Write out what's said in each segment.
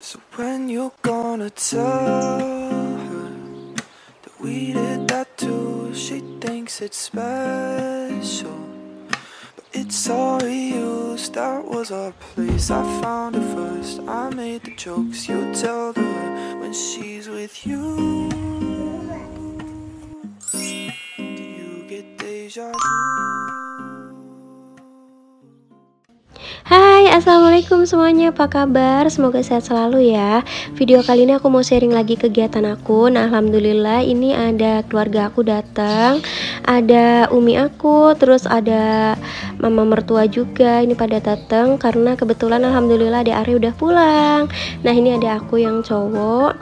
So when you gonna tell her that we did that too? She thinks it's special, but it's all reused. That was our place, I found her first. I made the jokes you tell her when she's with you. Do you get deja vu? Hai, assalamualaikum semuanya, apa kabar? Semoga sehat selalu ya. Video kali ini aku mau sharing lagi kegiatan aku. Nah, alhamdulillah ini ada keluarga aku datang, ada umi aku, terus ada mama mertua juga. Ini pada datang karena kebetulan alhamdulillah adik Ari udah pulang. Nah, ini ada aku yang cowok.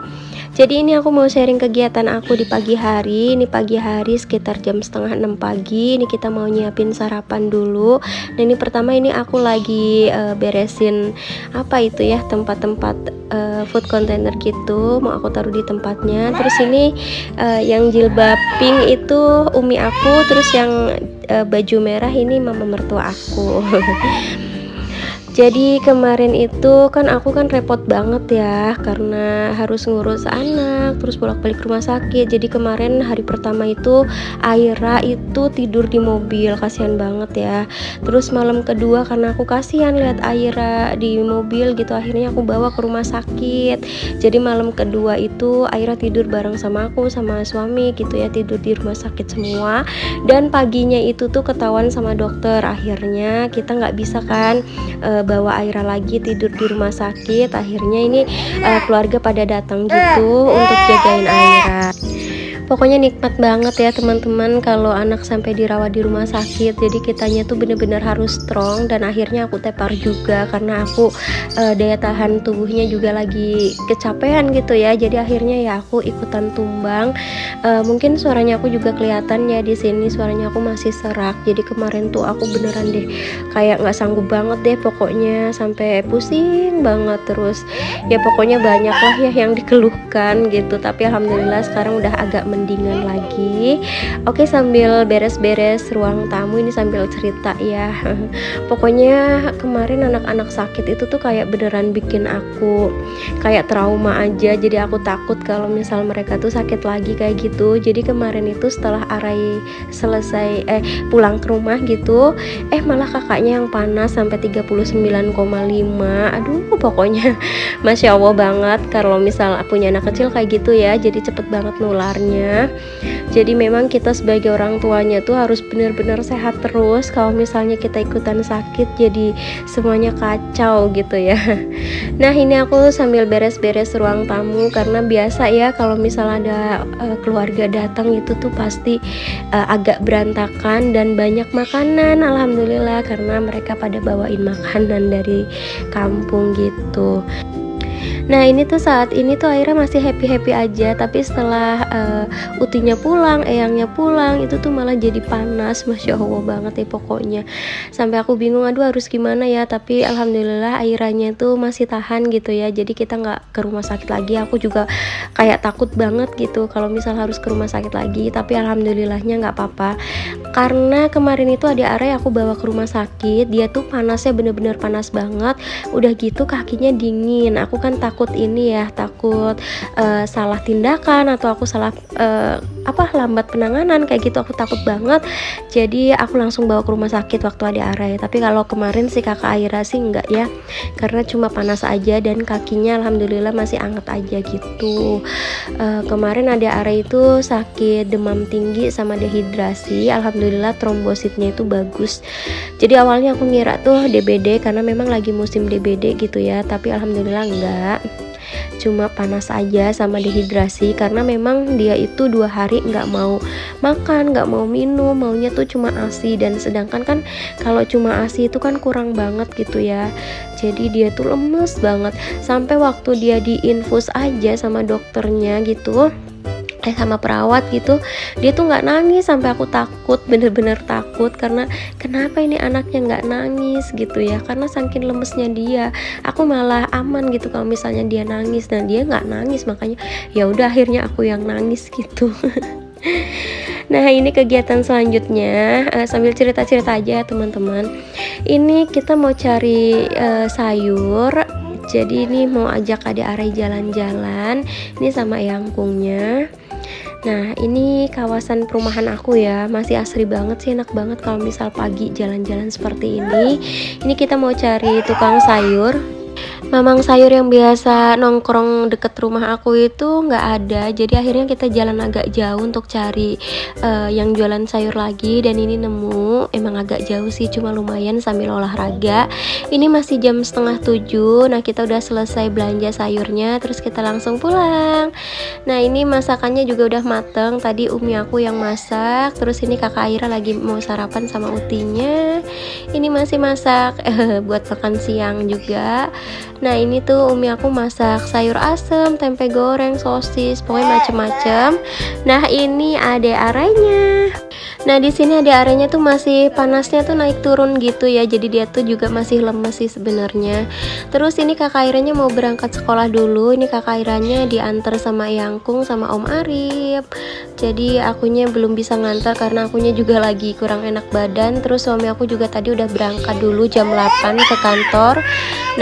Jadi ini aku mau sharing kegiatan aku di pagi hari. Ini pagi hari sekitar jam setengah 6 pagi. Ini kita mau nyiapin sarapan dulu. Nah, ini pertama ini aku lagi beresin apa itu ya, tempat-tempat food container gitu. Mau aku taruh di tempatnya. Terus ini yang jilbab pink itu umi aku. Terus yang baju merah ini mama mertua aku. Jadi kemarin itu kan aku kan repot banget ya karena harus ngurus anak terus bolak-balik rumah sakit. Jadi kemarin hari pertama itu Aira itu tidur di mobil, kasihan banget ya. Terus malam kedua karena aku kasihan lihat Aira di mobil gitu, akhirnya aku bawa ke rumah sakit. Jadi malam kedua itu Aira tidur bareng sama aku sama suami gitu ya, tidur di rumah sakit semua. Dan paginya itu tuh ketahuan sama dokter, akhirnya kita nggak bisa kan bawa Aira lagi tidur di rumah sakit. Akhirnya ini keluarga pada datang gitu untuk jagain Aira. Pokoknya nikmat banget ya teman-teman kalau anak sampai dirawat di rumah sakit. Jadi kitanya tuh bener-bener harus strong. Dan akhirnya aku tepar juga karena aku daya tahan tubuhnya juga lagi kecapean gitu ya. Jadi akhirnya ya aku ikutan tumbang. Mungkin suaranya aku juga kelihatan ya di sini, suaranya aku masih serak. Jadi kemarin tuh aku beneran deh kayak nggak sanggup banget deh, pokoknya sampai pusing banget. Terus ya pokoknya banyak lah ya yang dikeluhkan gitu. Tapi alhamdulillah sekarang udah agak mendingan lagi. Oke, sambil beres-beres ruang tamu ini sambil cerita ya. Pokoknya kemarin anak-anak sakit itu tuh kayak beneran bikin aku kayak trauma aja. Jadi aku takut kalau misal mereka tuh sakit lagi kayak gitu. Jadi kemarin itu setelah Arai selesai pulang ke rumah gitu, malah kakaknya yang panas sampai 39,5. Aduh, pokoknya Masya Allah banget kalau misal punya anak kecil kayak gitu ya. Jadi cepet banget nularnya. Jadi memang kita sebagai orang tuanya tuh harus benar-benar sehat terus. Kalau misalnya kita ikutan sakit jadi semuanya kacau gitu ya. Nah, ini aku sambil beres-beres ruang tamu karena biasa ya kalau misal ada keluarga datang itu tuh pasti agak berantakan dan banyak makanan. Alhamdulillah karena mereka pada bawain makanan dari kampung gitu. Nah, ini tuh saat ini tuh Aira masih happy-happy aja. Tapi setelah utinya pulang, eyangnya pulang, itu tuh malah jadi panas. Masya Allah banget ya pokoknya. Sampai aku bingung, aduh harus gimana ya. Tapi alhamdulillah Airanya tuh masih tahan gitu ya. Jadi kita nggak ke rumah sakit lagi. Aku juga kayak takut banget gitu kalau misal harus ke rumah sakit lagi. Tapi alhamdulillahnya nggak apa-apa. Karena kemarin itu adik Ara aku bawa ke rumah sakit. Dia tuh panasnya bener-bener panas banget. Udah gitu kakinya dingin. Aku kan takut ini ya, takut salah tindakan atau aku salah lambat penanganan kayak gitu. Aku takut banget. Jadi aku langsung bawa ke rumah sakit waktu ada Arai. Tapi kalau kemarin sih kakak Aira sih enggak ya, karena cuma panas aja dan kakinya alhamdulillah masih anget aja gitu. Kemarin ada Arai itu sakit demam tinggi sama dehidrasi. Alhamdulillah trombositnya itu bagus. Jadi awalnya aku ngira tuh DBD karena memang lagi musim DBD gitu ya. Tapi alhamdulillah enggak, cuma panas aja sama dehidrasi karena memang dia itu 2 hari nggak mau makan, nggak mau minum, maunya tuh cuma ASI. Dan sedangkan kan kalau cuma ASI itu kan kurang banget gitu ya. Jadi dia tuh lemes banget sampai waktu dia diinfus aja sama dokternya gitu, sama perawat gitu, dia tuh nggak nangis. Sampai aku takut, bener-bener takut karena kenapa ini anaknya nggak nangis gitu ya, karena saking lemesnya dia. Aku malah aman gitu kalau misalnya dia nangis, dan dia nggak nangis, makanya ya udah akhirnya aku yang nangis gitu. Nah, ini kegiatan selanjutnya sambil cerita-cerita aja teman-teman. Ini kita mau cari sayur. Jadi ini mau ajak Ade Arai jalan-jalan. Ini sama Eyangkungnya. Nah, ini kawasan perumahan aku ya, masih asri banget sih, enak banget kalau misal pagi jalan-jalan seperti ini. Ini kita mau cari tukang sayur. Mamang sayur yang biasa nongkrong deket rumah aku itu nggak ada, jadi akhirnya kita jalan agak jauh untuk cari yang jualan sayur lagi. Dan ini nemu, emang agak jauh sih, cuma lumayan sambil olahraga. Ini masih jam 6:30. Nah, kita udah selesai belanja sayurnya, terus kita langsung pulang. Nah, ini masakannya juga udah mateng, tadi umi aku yang masak. Terus ini kakak Aira lagi mau sarapan sama utinya. Ini masih masak buat makan siang juga. Nah, ini tuh umi aku masak sayur asem, tempe goreng, sosis, pokoknya macem-macem. Nah, ini Ade Arainya. Nah, di sini Ade Arainya tuh masih panasnya tuh naik turun gitu ya. Jadi dia tuh juga masih lemes sih sebenarnya. Terus ini kakak Airanya mau berangkat sekolah dulu. Ini kakak Airanya diantar sama Eyangkung sama Om Arif. Jadi akunya belum bisa ngantar karena akunya juga lagi kurang enak badan. Terus suami aku juga tadi udah berangkat dulu jam 8 ke kantor.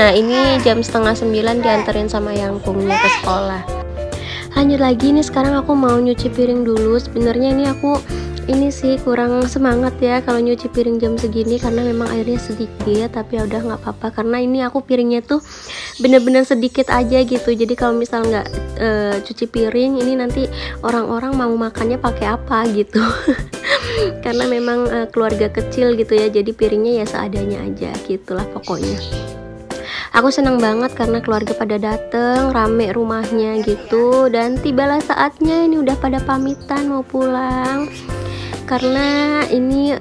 Nah, ini jam 8:30 dianterin sama Eyangkungnya ke sekolah. Lanjut lagi nih, sekarang aku mau nyuci piring dulu. Sebenarnya ini sih kurang semangat ya kalau nyuci piring jam segini karena memang airnya sedikit, tapi ya udah nggak apa-apa karena ini aku piringnya tuh bener-bener sedikit aja gitu. Jadi kalau misal nggak cuci piring ini nanti orang-orang mau makannya pakai apa gitu. Karena memang keluarga kecil gitu ya, jadi piringnya ya seadanya aja gitulah pokoknya. Aku senang banget karena keluarga pada dateng, rame rumahnya gitu. Dan tibalah saatnya, ini udah pada pamitan mau pulang. Karena ini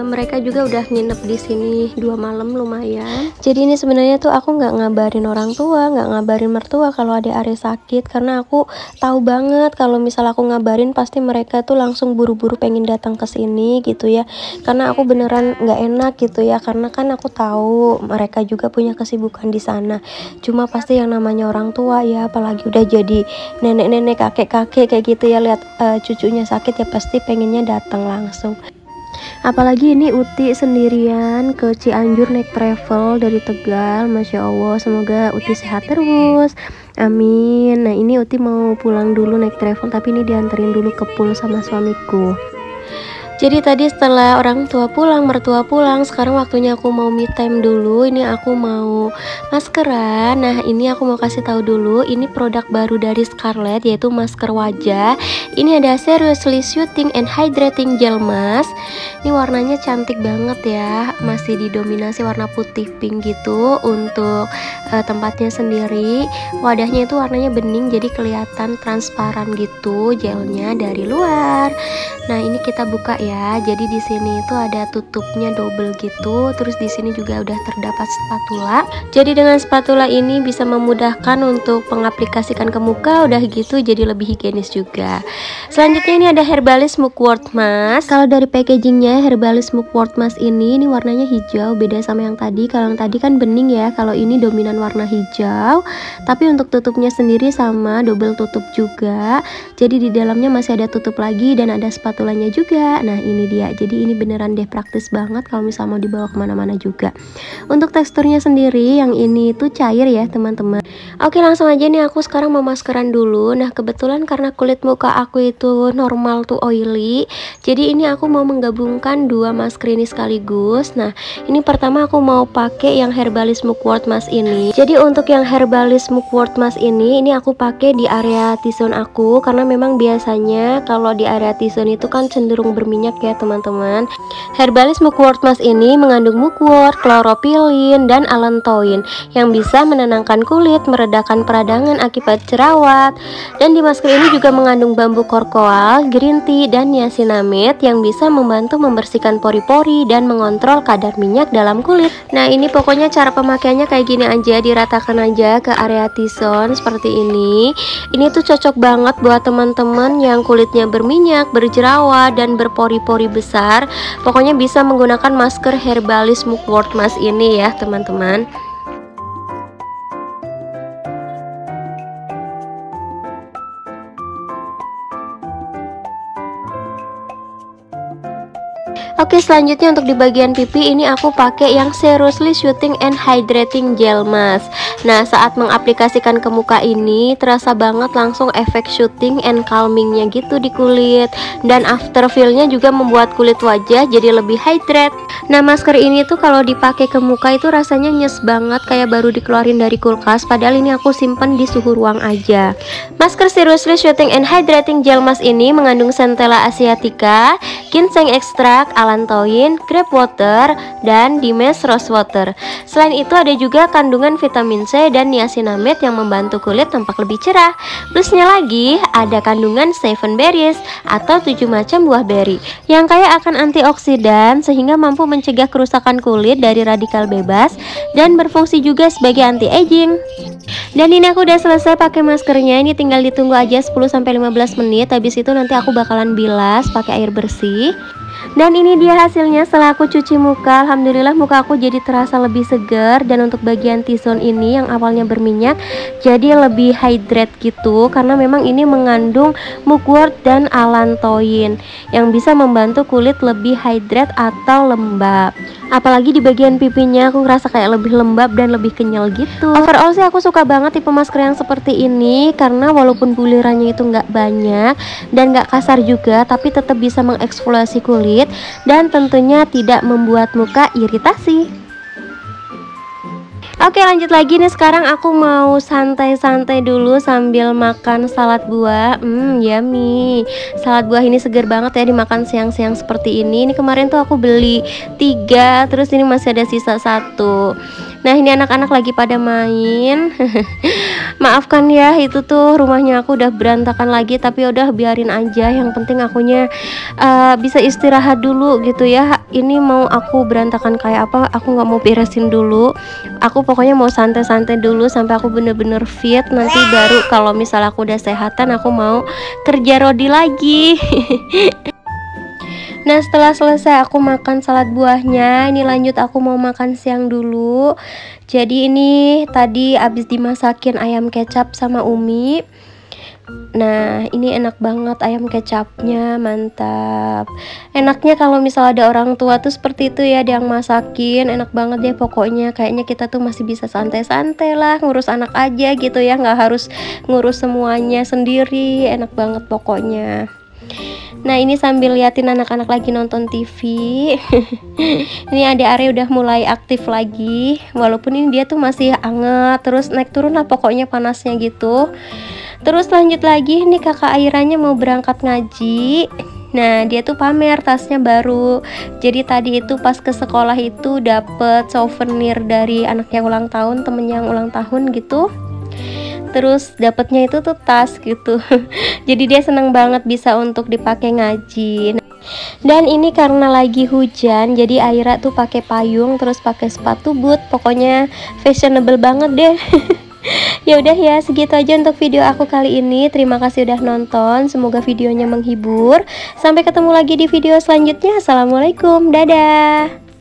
mereka juga udah nginep di sini 2 malam lumayan. Jadi ini sebenarnya tuh aku nggak ngabarin orang tua, nggak ngabarin mertua kalau Ade Arai sakit, karena aku tahu banget kalau misal aku ngabarin pasti mereka tuh langsung buru-buru pengen datang ke sini gitu ya. Karena aku beneran nggak enak gitu ya, karena kan aku tahu mereka juga punya kesibukan di sana. Cuma pasti yang namanya orang tua ya, apalagi udah jadi nenek-nenek, kakek-kakek kayak gitu ya, lihat cucunya sakit ya pasti pengennya datang langsung. Apalagi ini Uti sendirian ke Cianjur naik travel dari Tegal. Masya Allah, semoga Uti sehat terus, amin. Nah, ini Uti mau pulang dulu naik travel, tapi ini dianterin dulu ke pool sama suamiku. Jadi tadi setelah orang tua pulang, mertua pulang, sekarang waktunya aku mau me time dulu. Ini aku mau maskeran. Nah, ini aku mau kasih tahu dulu, ini produk baru dari Scarlett yaitu masker wajah. Ini ada Seriously Soothing and Hydrating Gel Mask. Ini warnanya cantik banget ya, masih didominasi warna putih pink gitu untuk tempatnya sendiri. Wadahnya itu warnanya bening, jadi kelihatan transparan gitu gelnya dari luar. Nah, ini kita buka ya. Jadi di sini itu ada tutupnya double gitu. Terus di sini juga udah terdapat spatula. Jadi dengan spatula ini bisa memudahkan untuk pengaplikasikan ke muka, udah gitu jadi lebih higienis juga. Selanjutnya ini ada Herbalist Mugwort Mask. Kalau dari packagingnya Herbalist Mugwort Mask ini warnanya hijau, beda sama yang tadi. Kalau yang tadi kan bening ya, kalau ini dominan warna hijau. Tapi untuk tutupnya sendiri sama, double tutup juga. Jadi di dalamnya masih ada tutup lagi dan ada spatulanya juga. Nah, ini dia. Jadi ini beneran deh praktis banget kalau misal mau dibawa kemana-mana juga. Untuk teksturnya sendiri yang ini tuh cair ya teman-teman. Oke, langsung aja nih aku sekarang mau maskeran dulu. Nah, kebetulan karena kulit muka aku itu normal tuh oily, jadi ini aku mau menggabungkan 2 masker ini sekaligus. Nah, ini pertama aku mau pakai yang Herbalist Mugwort Mask ini. Jadi untuk yang Herbalist Mugwort Mask ini aku pakai di area T-zone aku, karena memang biasanya kalau di area T-zone itu kan cenderung berminyak ya teman-teman. Herbalist Mugwort Mask ini mengandung mugwort, chlorophyllin, dan allantoin yang bisa menenangkan kulit, meredakan peradangan akibat jerawat. Dan di masker ini juga mengandung bambu korkoal, green tea, dan niacinamide yang bisa membantu membersihkan pori-pori dan mengontrol kadar minyak dalam kulit. Nah, ini pokoknya cara pemakaiannya kayak gini aja, diratakan aja ke area T-zone seperti ini. Ini tuh cocok banget buat teman-teman yang kulitnya berminyak, berjerawat, dan berpori-pori besar. Pokoknya bisa menggunakan masker Herbalist Mugwort Mask ini ya teman-teman. Oke, selanjutnya untuk di bagian pipi ini aku pakai yang Seriously Shooting and Hydrating Gel Mask. Nah, saat mengaplikasikan ke muka ini terasa banget langsung efek shooting and calmingnya gitu di kulit. Dan after feel-nya juga membuat kulit wajah jadi lebih hydrate. Nah, masker ini tuh kalau dipakai ke muka itu rasanya nyes banget, kayak baru dikeluarin dari kulkas. Padahal ini aku simpen di suhu ruang aja. Masker Seriously Shooting and Hydrating Gel Mask ini mengandung Centella asiatica, ginseng extract, allantoin, grape water, dan Dimes rose water. Selain itu ada juga kandungan vitamin C dan niacinamide yang membantu kulit tampak lebih cerah. Plusnya lagi ada kandungan 7 berries atau 7 macam buah beri yang kaya akan antioksidan sehingga mampu mencegah kerusakan kulit dari radikal bebas dan berfungsi juga sebagai anti-aging. Dan ini aku udah selesai pakai maskernya, ini tinggal ditunggu aja 10-15 menit. Habis itu nanti aku bakalan bilas pakai air bersih. Dan ini dia hasilnya setelah aku cuci muka. Alhamdulillah muka aku jadi terasa lebih segar. Dan untuk bagian T-zone ini yang awalnya berminyak jadi lebih hydrate gitu, karena memang ini mengandung mugwort dan allantoin yang bisa membantu kulit lebih hydrate atau lembab. Apalagi di bagian pipinya aku ngerasa kayak lebih lembab dan lebih kenyal gitu. Overall sih aku suka banget tipe masker yang seperti ini, karena walaupun bulirannya itu nggak banyak dan nggak kasar juga, tapi tetap bisa mengeksfoliasi kulit dan tentunya tidak membuat muka iritasi. Oke, lanjut lagi nih. Sekarang aku mau santai-santai dulu sambil makan salad buah. Yummy. Salad buah ini seger banget ya dimakan siang-siang seperti ini. Ini kemarin tuh aku beli 3, terus ini masih ada sisa 1. Nah, ini anak-anak lagi pada main. Maafkan ya, itu tuh rumahnya aku udah berantakan lagi, tapi udah biarin aja. Yang penting akunya bisa istirahat dulu gitu ya. Ini mau aku berantakan kayak apa, aku nggak mau beresin dulu. Aku pokoknya mau santai-santai dulu sampai aku bener-bener fit. Nanti baru kalau misalnya aku udah sehatan, aku mau kerja rodi lagi. Nah, setelah selesai aku makan salad buahnya, ini lanjut aku mau makan siang dulu. Jadi ini tadi abis dimasakin ayam kecap sama Umi. Nah, ini enak banget ayam kecapnya, mantap. Enaknya kalau misal ada orang tua tuh seperti itu ya, dia yang masakin, enak banget deh pokoknya. Kayaknya kita tuh masih bisa santai-santai lah, ngurus anak aja gitu ya, nggak harus ngurus semuanya sendiri, enak banget pokoknya. Nah, ini sambil liatin anak-anak lagi nonton TV. Ini adik Are udah mulai aktif lagi, walaupun ini dia tuh masih anget, terus naik turun lah pokoknya panasnya gitu. Terus lanjut lagi nih, kakak Airanya mau berangkat ngaji. Nah, dia tuh pamer tasnya baru. Jadi tadi itu pas ke sekolah itu dapet souvenir dari anaknya ulang tahun, temennya yang ulang tahun gitu. Terus dapetnya itu tuh tas gitu. Jadi dia seneng banget bisa untuk dipakai ngaji. Dan ini karena lagi hujan, jadi Aira tuh pakai payung terus pakai sepatu boot. Pokoknya fashionable banget deh. Ya udah ya, segitu aja untuk video aku kali ini. Terima kasih udah nonton. Semoga videonya menghibur. Sampai ketemu lagi di video selanjutnya. Assalamualaikum. Dadah.